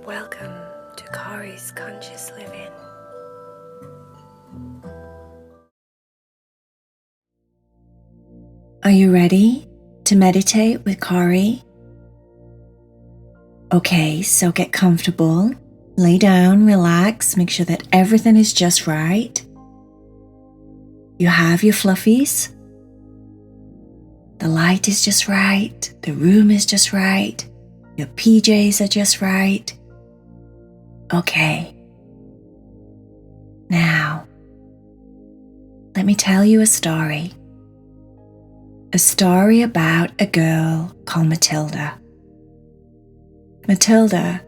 Welcome to Corys Conscious Living. Are you ready to meditate with Cory? Okay, so get comfortable, lay down, relax, make sure that everything is just right. You have your fluffies. The light is just right, the room is just right, your PJs are just right. Okay. Now, let me tell you a story. A story about a girl called Matilda. Matilda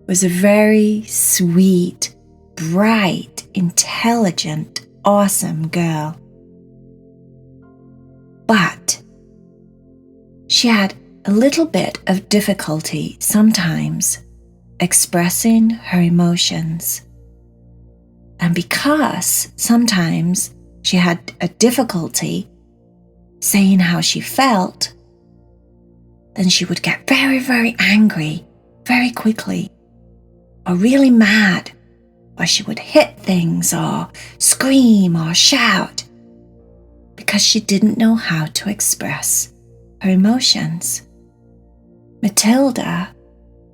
was a very sweet, bright, intelligent, awesome girl. But she had a little bit of difficulty sometimes expressing her emotions. And because sometimes she had a difficulty saying how she felt, then she would get very, very angry very quickly, or really mad, or she would hit things or scream or shout because she didn't know how to express her emotions. Matilda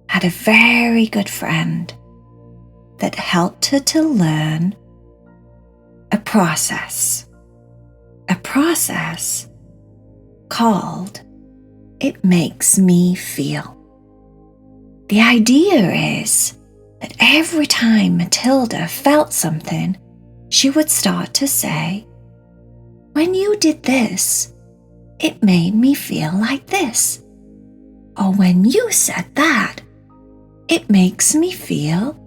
had a very good friend that helped her to learn a process called It Makes Me Feel. The idea is that every time Matilda felt something, she would start to say, "When you did this, it made me feel like this." Or when you said that, it makes me feel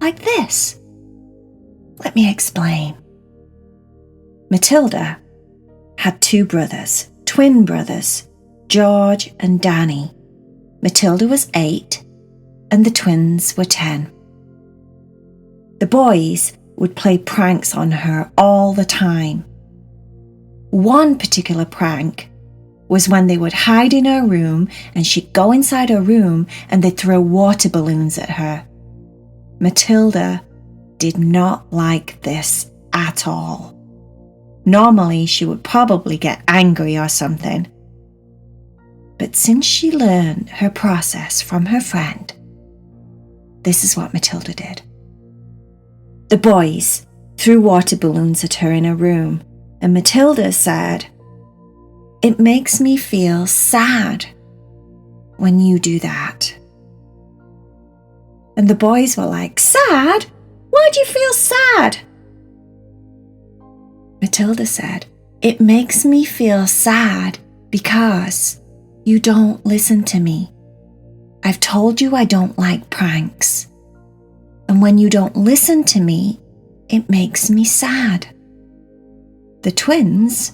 like this. Let me explain. Matilda had two brothers, twin brothers, George and Danny. Matilda was 8 and the twins were 10. The boys would play pranks on her all the time. One particular prank was when they would hide in her room and she'd go inside her room and they'd throw water balloons at her. Matilda did not like this at all. Normally, she would probably get angry or something. But since she learned her process from her friend, this is what Matilda did. The boys threw water balloons at her in her room, and Matilda said, "It makes me feel sad when you do that." And the boys were like, "Sad? Why do you feel sad?" Matilda said, "It makes me feel sad because you don't listen to me. I've told you I don't like pranks. And when you don't listen to me, it makes me sad." The twins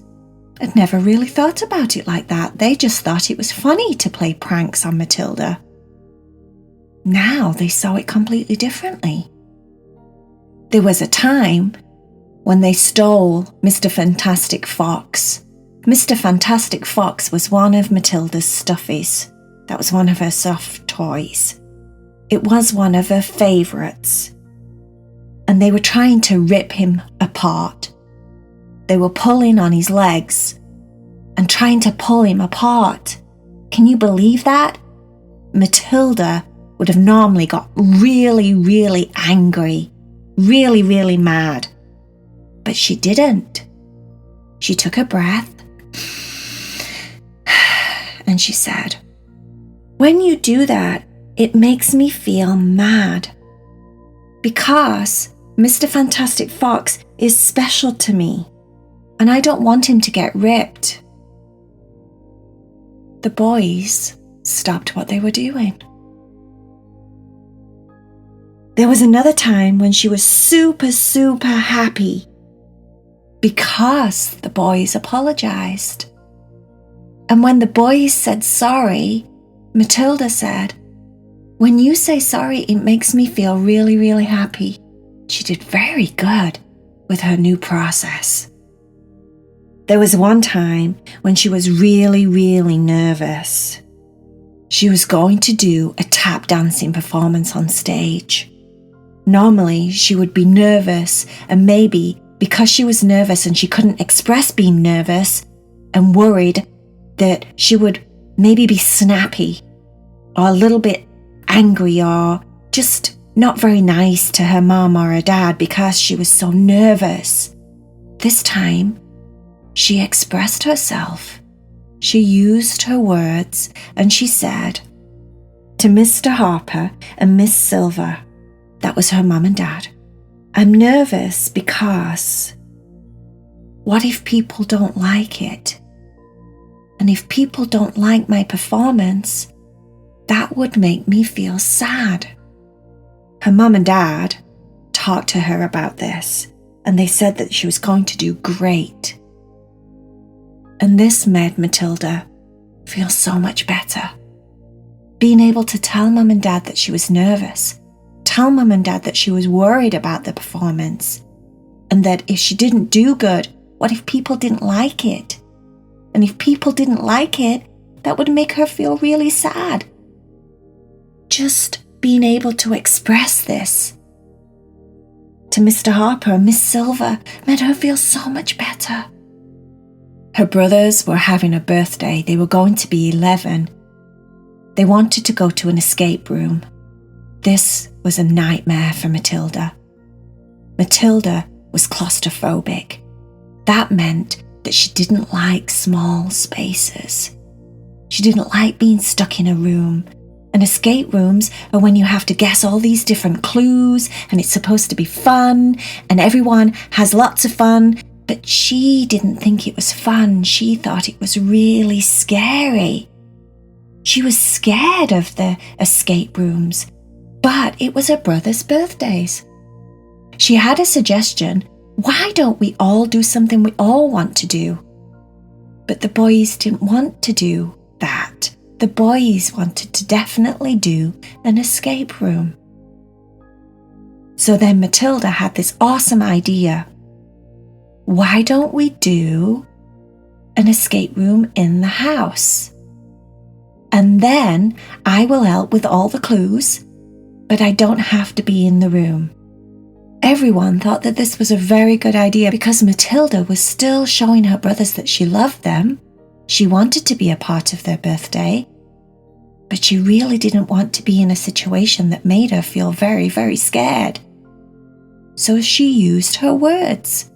had never really thought about it like that. They just thought it was funny to play pranks on Matilda. Now they saw it completely differently. There was a time when they stole Mr. Fantastic Fox. Mr. Fantastic Fox was one of Matilda's stuffies. That was one of her soft toys. It was one of her favourites. And they were trying to rip him apart. They were pulling on his legs and trying to pull him apart. Can you believe that? Matilda would have normally got really, really angry, really, really mad. But she didn't. She took a breath and she said, "When you do that, it makes me feel mad because Mr. Fantastic Fox is special to me and I don't want him to get ripped." The boys stopped what they were doing. There was another time when she was super, super happy because the boys apologized. And when the boys said sorry, Matilda said, "When you say sorry, it makes me feel really, really happy." She did very good with her new process. There was one time when she was really, really nervous. She was going to do a tap dancing performance on stage. Normally, she would be nervous, and maybe because she was nervous and she couldn't express being nervous and worried that she would maybe be snappy or a little bit angry or just not very nice to her mom or her dad because she was so nervous. This time, she expressed herself. She used her words and she said to Mr. Harper and Miss Silver, that was her mum and dad, "I'm nervous because what if people don't like it? And if people don't like my performance, that would make me feel sad." Her mum and dad talked to her about this, and they said that she was going to do great. And this made Matilda feel so much better. Being able to tell mum and dad that she was nervous, tell mum and dad that she was worried about the performance, and that if she didn't do good, what if people didn't like it? And if people didn't like it, that would make her feel really sad. Just being able to express this to Mr. Harper and Miss Silver made her feel so much better. Her brothers were having a birthday. They were going to be 11. They wanted to go to an escape room. This was a nightmare for Matilda. Matilda was claustrophobic. That meant that she didn't like small spaces. She didn't like being stuck in a room. And escape rooms are when you have to guess all these different clues and it's supposed to be fun and everyone has lots of fun, but she didn't think it was fun. She thought it was really scary. She was scared of the escape rooms, but it was her brother's birthdays. She had a suggestion. Why don't we all do something we all want to do? But the boys didn't want to do that. The boys wanted to definitely do an escape room. So then Matilda had this awesome idea. Why don't we do an escape room in the house? And then I will help with all the clues, but I don't have to be in the room. Everyone thought that this was a very good idea because Matilda was still showing her brothers that she loved them. She wanted to be a part of their birthday, but she really didn't want to be in a situation that made her feel very, very scared. So she used her words.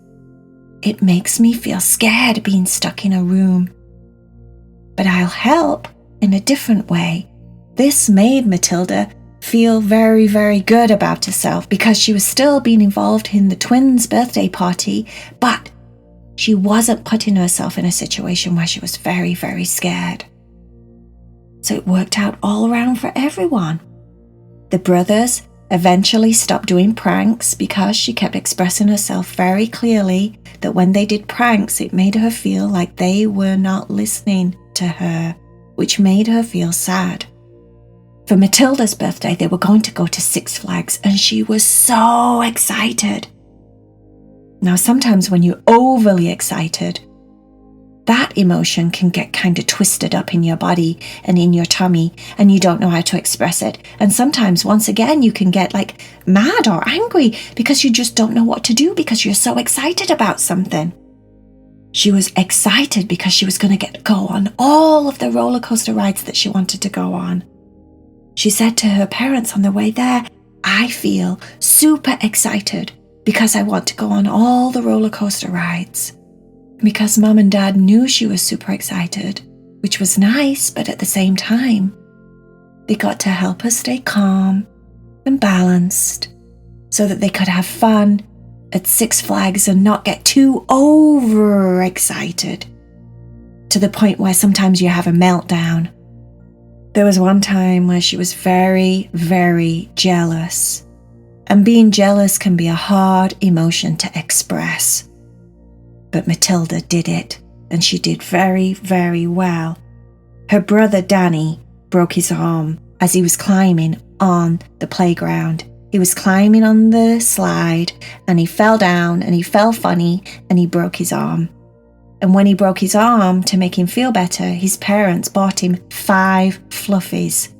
It makes me feel scared being stuck in a room, but I'll help in a different way. This made Matilda feel very, very good about herself because she was still being involved in the twins' birthday party, but she wasn't putting herself in a situation where she was very, very scared. So it worked out all around for everyone. The brothers eventually stopped doing pranks because she kept expressing herself very clearly that when they did pranks, it made her feel like they were not listening to her, which made her feel sad. For Matilda's birthday, they were going to go to Six Flags, and she was so excited. Now, sometimes when you're overly excited, that emotion can get kind of twisted up in your body and in your tummy, and you don't know how to express it. And sometimes, once again, you can get like mad or angry because you just don't know what to do because you're so excited about something. She was excited because she was going to go on all of the roller coaster rides that she wanted to go on. She said to her parents on the way there, "I feel super excited because I want to go on all the roller coaster rides." Because mum and dad knew she was super excited, which was nice, but at the same time, they got to help her stay calm and balanced so that they could have fun at Six Flags and not get too overexcited to the point where sometimes you have a meltdown. There was one time where she was very, very jealous, and being jealous can be a hard emotion to express. But Matilda did it, and she did very, very well. Her brother Danny broke his arm as he was climbing on the playground. He was climbing on the slide, and he fell down, and he fell funny, and he broke his arm. And when he broke his arm to make him feel better, his parents bought him 5 fluffies.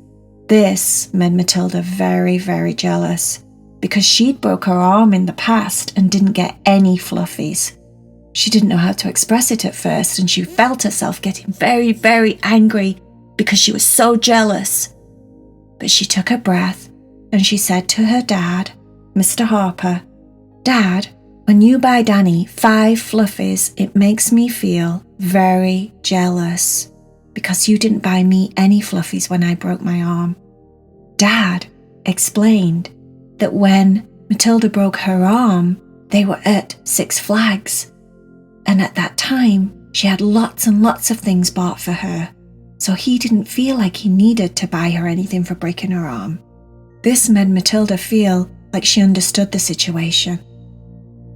This made Matilda very, very jealous because she'd broke her arm in the past and didn't get any fluffies. She didn't know how to express it at first, and she felt herself getting very, very angry because she was so jealous. But she took a breath and she said to her dad, Mr. Harper, "Dad, when you buy Danny 5 fluffies, it makes me feel very jealous because you didn't buy me any fluffies when I broke my arm." Dad explained that when Matilda broke her arm, they were at Six Flags. And at that time, she had lots and lots of things bought for her. So he didn't feel like he needed to buy her anything for breaking her arm. This made Matilda feel like she understood the situation.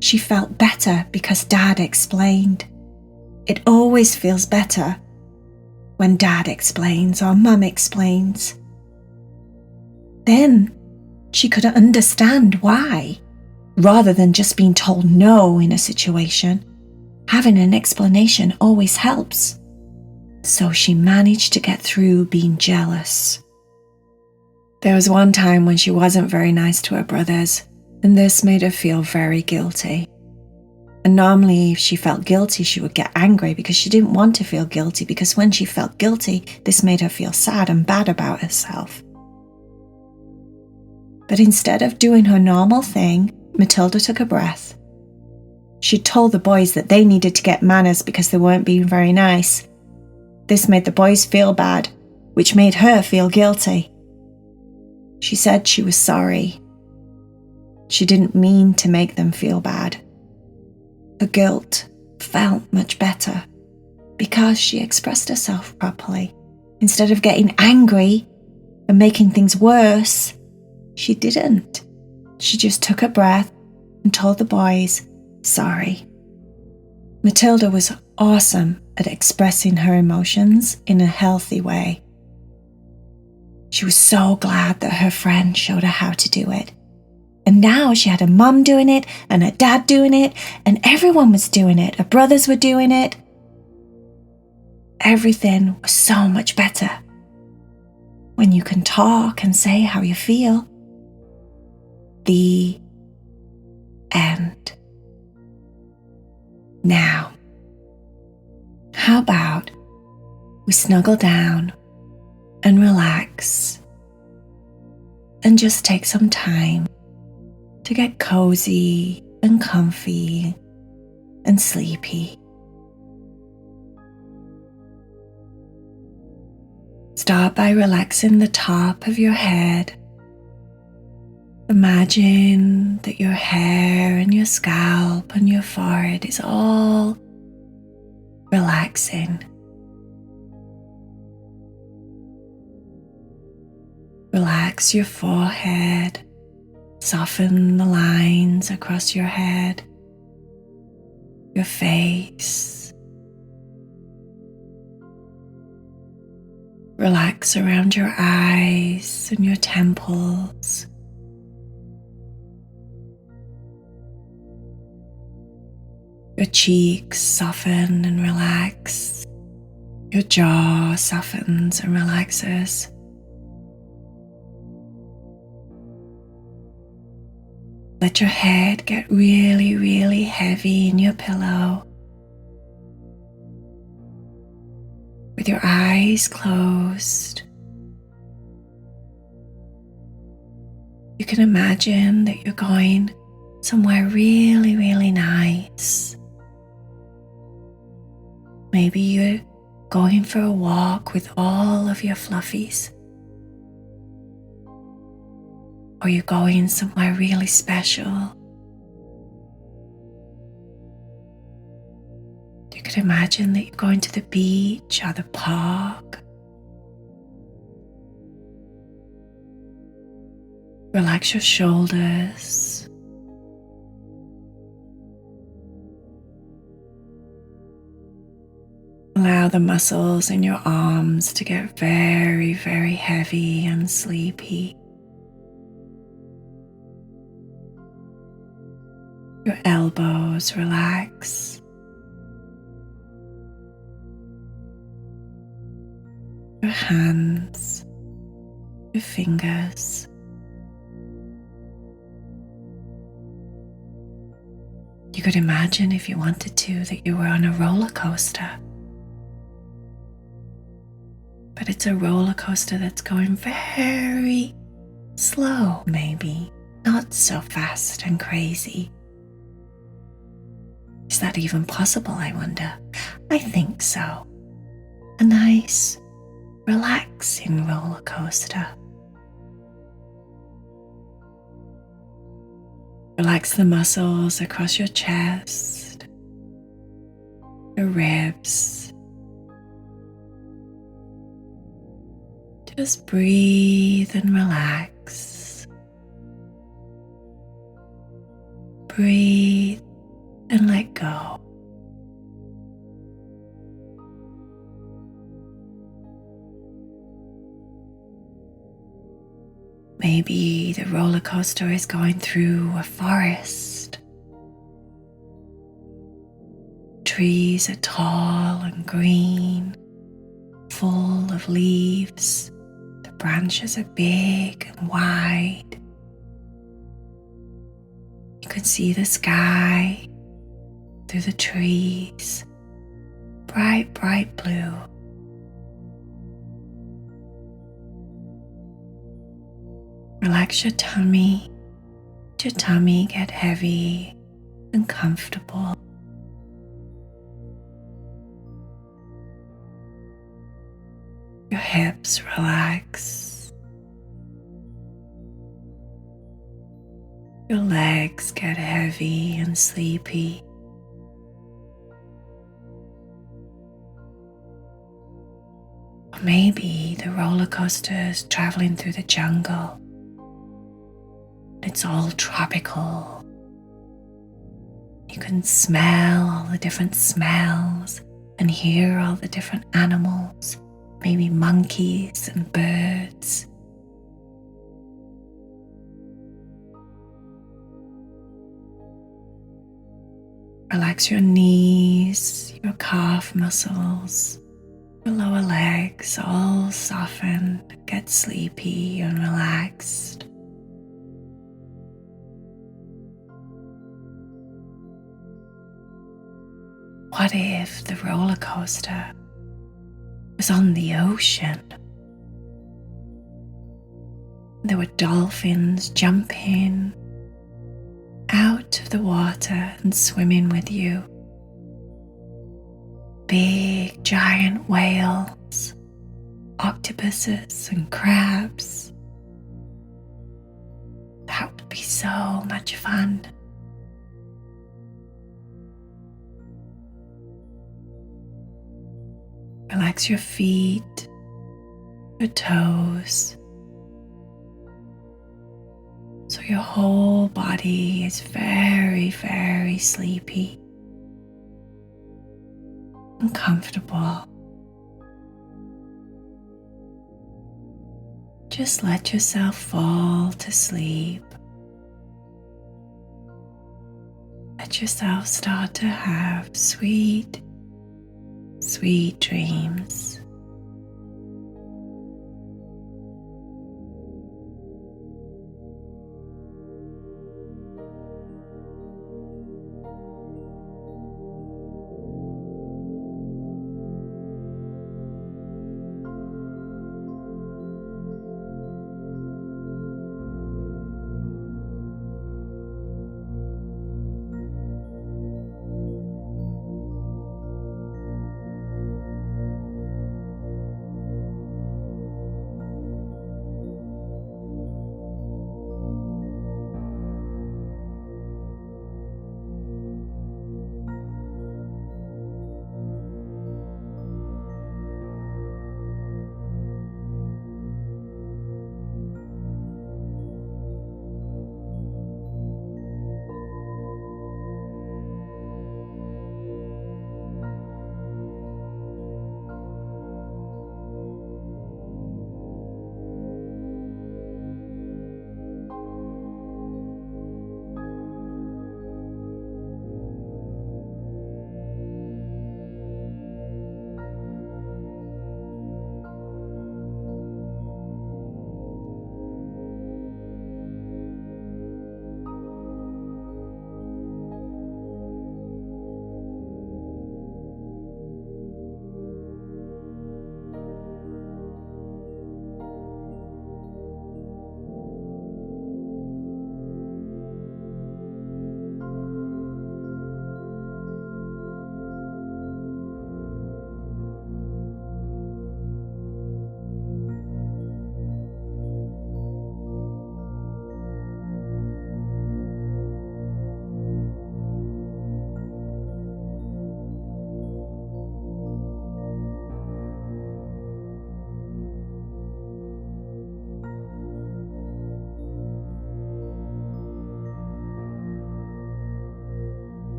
She felt better because Dad explained. It always feels better when Dad explains or Mum explains. Then she could understand why, rather than just being told no in a situation. Having an explanation always helps. So she managed to get through being jealous. There was one time when she wasn't very nice to her brothers, and this made her feel very guilty. And normally if she felt guilty, she would get angry because she didn't want to feel guilty, because when she felt guilty, this made her feel sad and bad about herself. But instead of doing her normal thing, Matilda took a breath. She told the boys that they needed to get manners because they weren't being very nice. This made the boys feel bad, which made her feel guilty. She said she was sorry. She didn't mean to make them feel bad. Her guilt felt much better because she expressed herself properly. Instead of getting angry and making things worse, she didn't. She just took a breath and told the boys, sorry. Matilda was awesome at expressing her emotions in a healthy way. She was so glad that her friend showed her how to do it. And now she had a mum doing it and a dad doing it, and everyone was doing it. Her brothers were doing it. Everything was so much better when you can talk and say how you feel. The end. Now, how about we snuggle down and relax and just take some time to get cozy and comfy and sleepy. Start by relaxing the top of your head. Imagine that your hair and your scalp and your forehead is all relaxing. Relax your forehead. Soften the lines across your head, your face. Relax around your eyes and your temples. Your cheeks soften and relax. Your jaw softens and relaxes. Let your head get really, really heavy in your pillow. With your eyes closed, you can imagine that you're going somewhere really, really nice. Maybe you're going for a walk with all of your fluffies. Or you're going somewhere really special. You could imagine that you're going to the beach or the park. Relax your shoulders. Allow the muscles in your arms to get very, very heavy and sleepy. Your elbows relax. your hands, your fingers. You could imagine, if you wanted to, that you were on a roller coaster. But it's a roller coaster that's going very slow, maybe, not so fast and crazy. Is that even possible, I wonder? I think so. A nice, relaxing roller coaster. Relax the muscles across your chest, your ribs. Just breathe and relax. Breathe and let go. Maybe the roller coaster is going through a forest. Trees are tall and green, full of leaves. The branches are big and wide. You can see the sky through the trees, bright, bright blue. Relax your tummy. Let your tummy get heavy and comfortable. Your hips relax. Your legs get heavy and sleepy. Or maybe the roller coaster is traveling through the jungle. It's all tropical. You can smell all the different smells and hear all the different animals, maybe monkeys and birds. Relax your knees, your calf muscles, your lower legs, all soften, get sleepy and relaxed. What if the roller coaster was on the ocean? There were dolphins jumping out of the water and swimming with you. Big giant whales, octopuses and crabs. That would be so much fun. Relax your feet, your toes, so your whole body is very, very sleepy and comfortable. Just let yourself fall to sleep. Let yourself start to have sweet, sweet dreams.